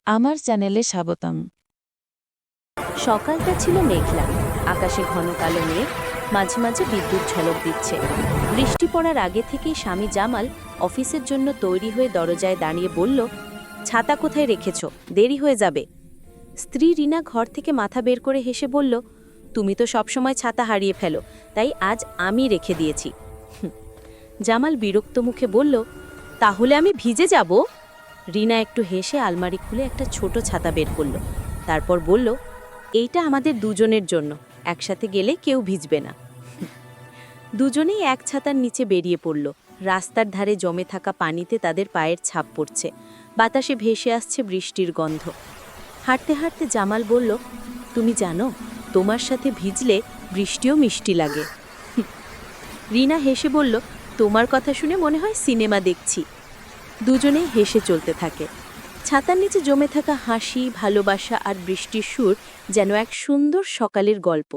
আমার চ্যানেলে স্বাগতম। সকালটা ছিল মেঘলা, আকাশে ঘন কালো মেঘ, মাঝে মাঝে বিদ্যুৎ ঝলক দিচ্ছে। বৃষ্টি পড়ার আগে থেকেই স্বামী জামাল অফিসের জন্য তৈরি হয়ে দরজায় দাঁড়িয়ে বলল, ছাতা কোথায় রেখেছ? দেরি হয়ে যাবে। স্ত্রী রিনা ঘর থেকে মাথা বের করে হেসে বলল, তুমি তো সবসময় ছাতা হারিয়ে ফেলো, তাই আজ আমি রেখে দিয়েছি। জামাল বিরক্ত মুখে বলল, তাহলে আমি ভিজে যাব? রিনা একটু হেসে আলমারি খুলে একটা ছোট ছাতা বের করল, তারপর বলল, এইটা আমাদের দুজনের জন্য, একসাথে গেলে কেউ ভিজবে না। দুজনেই এক ছাতার নিচে বেরিয়ে পড়ল। রাস্তার ধারে জমে থাকা পানিতে তাদের পায়ের ছাপ পড়ছে, বাতাসে ভেসে আসছে বৃষ্টির গন্ধ। হাঁটতে হাঁটতে জামাল বলল, তুমি জানো, তোমার সাথে ভিজলে বৃষ্টিও মিষ্টি লাগে। রিনা হেসে বলল, তোমার কথা শুনে মনে হয় সিনেমা দেখছি। দুজনেই হেসে চলতে থাকে। ছাতার নিচে জমে থাকা হাসি, ভালোবাসা আর বৃষ্টির সুর যেন এক সুন্দর সকালের গল্প।